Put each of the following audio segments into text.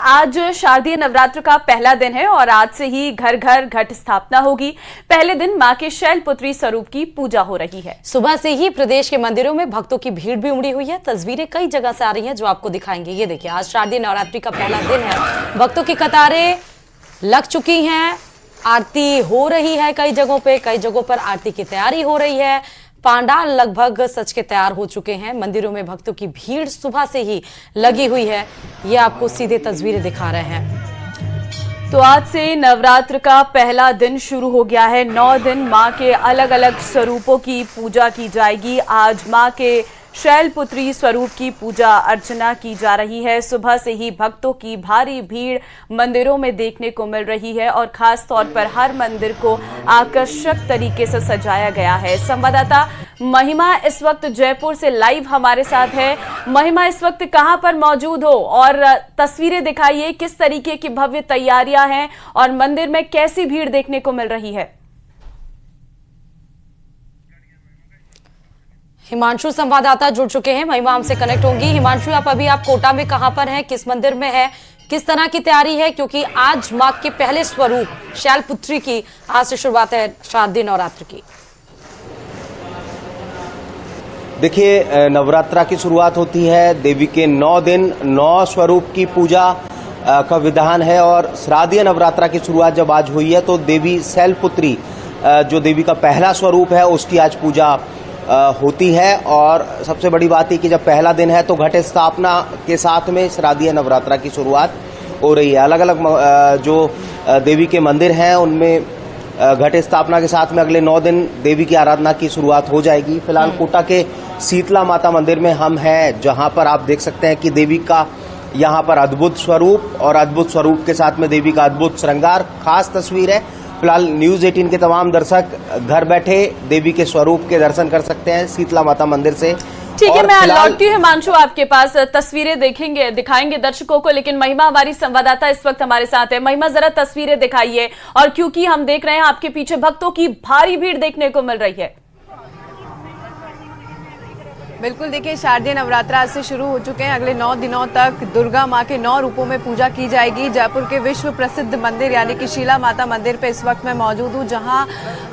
आज शारदीय नवरात्र का पहला दिन है और आज से ही घर घर घट स्थापना होगी। पहले दिन मां के शैलपुत्री स्वरूप की पूजा हो रही है। सुबह से ही प्रदेश के मंदिरों में भक्तों की भीड़ भी उमड़ी हुई है। तस्वीरें कई जगह से आ रही हैं जो आपको दिखाएंगे। ये देखिए, आज शारदीय नवरात्रि का पहला दिन है। भक्तों की कतारें लग चुकी हैं, आरती हो रही है। कई जगहों पर आरती की तैयारी हो रही है। पांडाल लगभग सज के तैयार हो चुके हैं। मंदिरों में भक्तों की भीड़ सुबह से ही लगी हुई है। ये आपको सीधे तस्वीरें दिखा रहे हैं। तो आज से नवरात्र का पहला दिन शुरू हो गया है। 9 दिन मां के अलग अलग स्वरूपों की पूजा की जाएगी। आज मां के शैलपुत्री स्वरूप की पूजा अर्चना की जा रही है। सुबह से ही भक्तों की भारी भीड़ मंदिरों में देखने को मिल रही है और खास तौर पर हर मंदिर को आकर्षक तरीके से सजाया गया है। संवाददाता महिमा इस वक्त जयपुर से लाइव हमारे साथ है। महिमा, इस वक्त कहां पर मौजूद हो और तस्वीरें दिखाइए, किस तरीके की भव्य तैयारियां हैं और मंदिर में कैसी भीड़ देखने को मिल रही है? हिमांशु संवाददाता जुड़ चुके हैं। महिमा हमसे कनेक्ट होंगी। हिमांशु, आप कोटा में कहां पर हैं, किस मंदिर में है, किस तरह की तैयारी है? क्योंकि आज मां के पहले स्वरूप शैलपुत्री की आज से शुरुआत है शारदीय नवरात्र की। देखिए, नवरात्रा की शुरुआत होती है। देवी के 9 दिन 9 स्वरूप की पूजा का विधान है और शारदीय नवरात्रा की शुरुआत जब आज हुई है तो देवी शैलपुत्री जो देवी का पहला स्वरूप है उसकी आज पूजा होती है। और सबसे बड़ी बात है कि जब पहला दिन है तो घट स्थापना के साथ में शारदीय नवरात्रा की शुरुआत हो रही है। अलग अलग जो देवी के मंदिर हैं उनमें घट स्थापना के साथ में अगले 9 दिन देवी की आराधना की शुरुआत हो जाएगी। फिलहाल कोटा के शीतला माता मंदिर में हम हैं, जहां पर आप देख सकते हैं कि देवी का यहां पर अद्भुत स्वरूप और अद्भुत स्वरूप के साथ में देवी का अद्भुत श्रृंगार खास तस्वीर है। फिलहाल न्यूज 18 के तमाम दर्शक घर बैठे देवी के स्वरूप के दर्शन कर सकते हैं शीतला माता मंदिर से। ठीक है, मैं लौटती हूँ हिमांशु आपके पास, तस्वीरें दिखाएंगे दर्शकों को। लेकिन महिमा हमारी संवाददाता इस वक्त हमारे साथ है। महिमा, जरा तस्वीरें दिखाइए। और क्योंकि हम देख रहे हैं आपके पीछे भक्तों की भारी भीड़ देखने को मिल रही है। बिल्कुल, देखिए, शारदीय नवरात्रा आज से शुरू हो चुके हैं। अगले 9 दिनों तक दुर्गा मां के 9 रूपों में पूजा की जाएगी। जयपुर के विश्व प्रसिद्ध मंदिर यानी कि शीला माता मंदिर पे इस वक्त मैं मौजूद हूं, जहां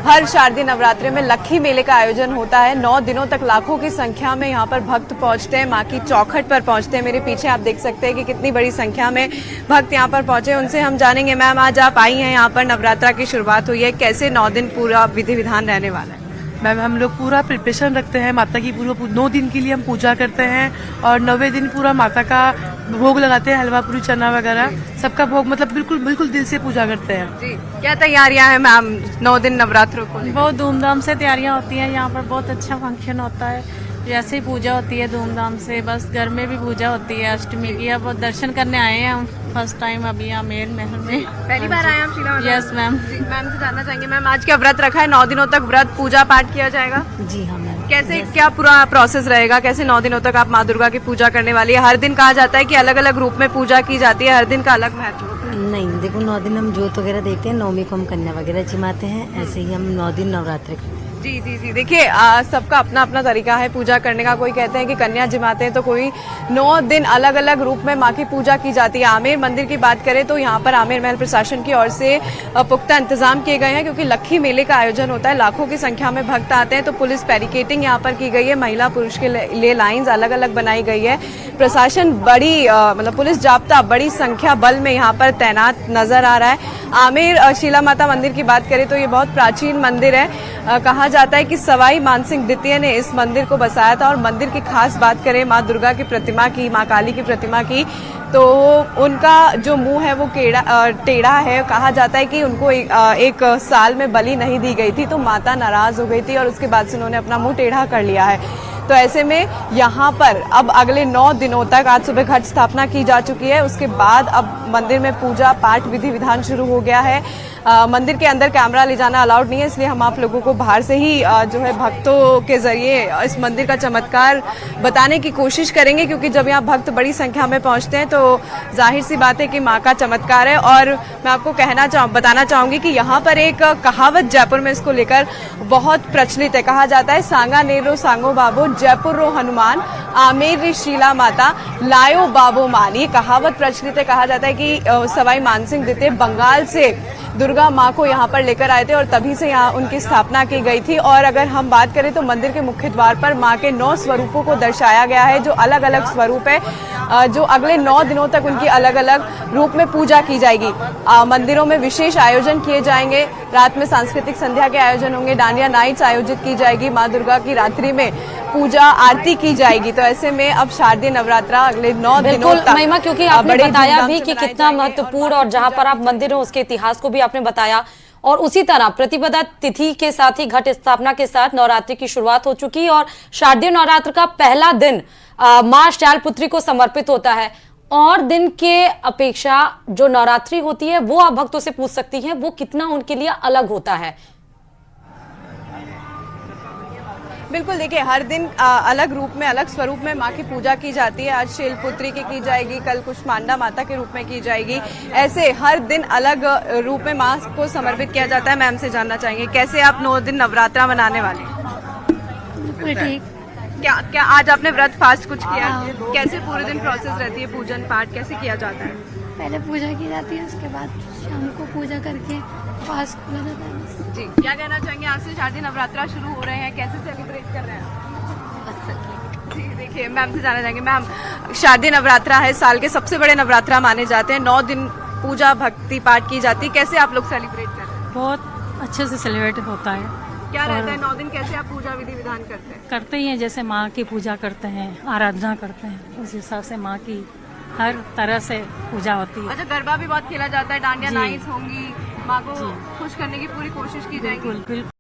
हर शारदीय नवरात्रि में लक्खी मेले का आयोजन होता है। 9 दिनों तक लाखों की संख्या में यहाँ पर भक्त पहुंचते हैं, मां की चौखट पर पहुंचते हैं। मेरे पीछे आप देख सकते हैं कि कितनी बड़ी संख्या में भक्त यहाँ पर पहुंचे। उनसे हम जानेंगे, मैम आज आप आई हैं यहाँ पर, नवरात्रा की शुरुआत हुई है, कैसे 9 दिन पूरा विधि विधान रहने वाला है? मैम, हम लोग पूरा प्रिपरेशन रखते हैं माता की। पूरा 9 दिन के लिए हम पूजा करते हैं और 9वें दिन पूरा माता का भोग लगाते हैं, हलवा पूरी चना वगैरह सबका भोग, मतलब बिल्कुल दिल से पूजा करते हैं। जी, क्या तैयारियां हैं मैम 9 दिन नवरात्रों को? बहुत धूमधाम से तैयारियां होती हैं यहाँ पर। बहुत अच्छा फंक्शन होता है, जैसे ही पूजा होती है धूमधाम से। बस घर में भी पूजा होती है अष्टमी की। अब दर्शन करने आए हैं हम फर्स्ट टाइम अभी आमेर महल में। पहली बार आए हम शीला? Yes ma'am. मैम से जानना चाहेंगे, मैम आज क्या व्रत रखा है? 9 दिनों तक व्रत पूजा पाठ किया जाएगा? जी हाँ मैम। कैसे क्या पूरा प्रोसेस रहेगा? कैसे 9 दिनों तक आप माँ दुर्गा की पूजा करने वाली है? हर दिन कहा जाता है कि अलग अलग रूप में पूजा की जाती है, हर दिन का अलग महत्व होता है। नहीं, देखो 9 दिन हम जोत वगैरह देखते हैं, 9वीं को हम कन्या वगैरह जिमाते हैं। ऐसे ही हम 9 दिन नवरात्रि करते हैं। जी, देखिए, सबका अपना अपना तरीका है पूजा करने का। कोई कहते हैं कि कन्या जिमाते हैं तो कोई 9 दिन अलग अलग रूप में माँ की पूजा की जाती है। आमेर मंदिर की बात करें तो यहाँ पर आमेर महल प्रशासन की ओर से पुख्ता इंतजाम किए गए हैं, क्योंकि लक्खी मेले का आयोजन होता है, लाखों की संख्या में भक्त आते हैं। तो पुलिस बैरिकेटिंग यहाँ पर की गई है, महिला पुरुष के लिए लाइन्स अलग अलग बनाई गई है। प्रशासन मतलब पुलिस जाब्ता बड़ी संख्या बल में यहाँ पर तैनात नजर आ रहा है। आमेर शीला माता मंदिर की बात करें तो ये बहुत प्राचीन मंदिर है। कहा जाता है कि सवाई मानसिंह द्वितीय ने इस मंदिर को बसाया था। और मंदिर की खास बात करें माँ दुर्गा की प्रतिमा की, माँ काली की प्रतिमा की, तो उनका जो मुंह है वो टेढ़ा है। कहा जाता है कि उनको एक साल में बलि नहीं दी गई थी तो माता नाराज हो गई थी और उसके बाद से उन्होंने अपना मुंह टेढ़ा कर लिया है। तो ऐसे में यहाँ पर अब अगले 9 दिनों तक, आज सुबह घट स्थापना की जा चुकी है, उसके बाद अब मंदिर में पूजा पाठ विधि विधान शुरू हो गया है। मंदिर के अंदर कैमरा ले जाना अलाउड नहीं है, इसलिए हम आप लोगों को बाहर से ही जो है भक्तों के जरिए इस मंदिर का चमत्कार बताने की कोशिश करेंगे, क्योंकि जब यहाँ भक्त बड़ी संख्या में पहुँचते हैं तो जाहिर सी बात है कि माँ का चमत्कार है। और मैं आपको बताना चाहूँगी कि यहाँ पर एक कहावत जयपुर में इसको लेकर बहुत प्रचलित है। कहा जाता है, सांगा नेरो सांगो बाबो, जयपुर रो हनुमान, आमेर शीला माता लायो बाबो मान। ये कहावत प्रचलित है, कहा जाता है कि सवाई मानसिंह द्वितीय बंगाल से दुर्गा माँ को यहाँ पर लेकर आए थे और तभी से यहाँ उनकी स्थापना की गई थी। और अगर हम बात करें तो मंदिर के मुख्य द्वार पर माँ के 9 स्वरूपों को दर्शाया गया है, जो अलग अलग स्वरूप है, जो अगले 9 दिनों तक उनकी अलग अलग रूप में पूजा की जाएगी। मंदिरों में विशेष आयोजन किए जाएंगे, रात में सांस्कृतिक संध्या के आयोजन होंगे, डांडिया नाइट्स आयोजित की जाएगी, माँ दुर्गा की रात्रि में पूजा आरती की जाएगी। तो ऐसे में अब शारदीय नवरात्रा अगले 9 दिनों बिल्कुल तक महिमा, क्योंकि आपने बड़े बताया धूमधाम भी से कि मनाए कितना जाएंगे। महत्वपूर्ण और जहां पर आप मंदिर हो उसके इतिहास को भी आपने बताया। और उसी तरह प्रतिपदा तिथि के साथ ही घट स्थापना के साथ नवरात्रि की शुरुआत हो चुकी और शारदीय नवरात्र का पहला दिन मां शैलपुत्री को समर्पित होता है। और दिन के अपेक्षा जो नवरात्रि होती है वो आप भक्तों से पूछ सकती हैं, वो कितना उनके लिए अलग होता है। बिल्कुल, देखिए हर दिन अलग रूप में, अलग स्वरूप में माँ की पूजा की जाती है। आज शैलपुत्री की जाएगी, कल कुष्मांडा माता के रूप में की जाएगी। ऐसे हर दिन अलग रूप में माँ को समर्पित किया जाता है। मैम से जानना चाहेंगे कैसे आप 9 दिन नवरात्रा मनाने वाले हैं? ठीक। क्या आज आपने व्रत फास्ट कुछ किया? कैसे पूरे दिन प्रोसेस रहती है, पूजन पाठ कैसे किया जाता है? पहले पूजा की जाती है, उसके बाद शाम को पूजा करके फास्ट खुला जाता है। जी, क्या कहना चाहेंगे? आज से शारदीय नवरात्रा शुरू हो रहे हैं, कैसे सेलिब्रेट कर रहे हैं? जी, देखिए मैम से जानना चाहेंगे। मैम, शारदीय नवरात्रा है, साल के सबसे बड़े नवरात्रा माने जाते हैं, 9 दिन पूजा भक्ति पाठ की जाती है, कैसे आप लोग सेलिब्रेट कर रहे हैं? बहुत अच्छे से सेलिब्रेट होता है। क्या रहता है 9 दिन, कैसे आप पूजा विधि विधान करते हैं? करते ही हैं, जैसे माँ की पूजा करते हैं, आराधना करते हैं, उस हिसाब से माँ की हर तरह से पूजा होती है। अच्छा, गरबा भी बहुत खेला जाता है, डांडिया जी। नाइट्स होंगी, माँ को जी। खुश करने की पूरी कोशिश की जाएगी। बिल्कुल बिल्कुल।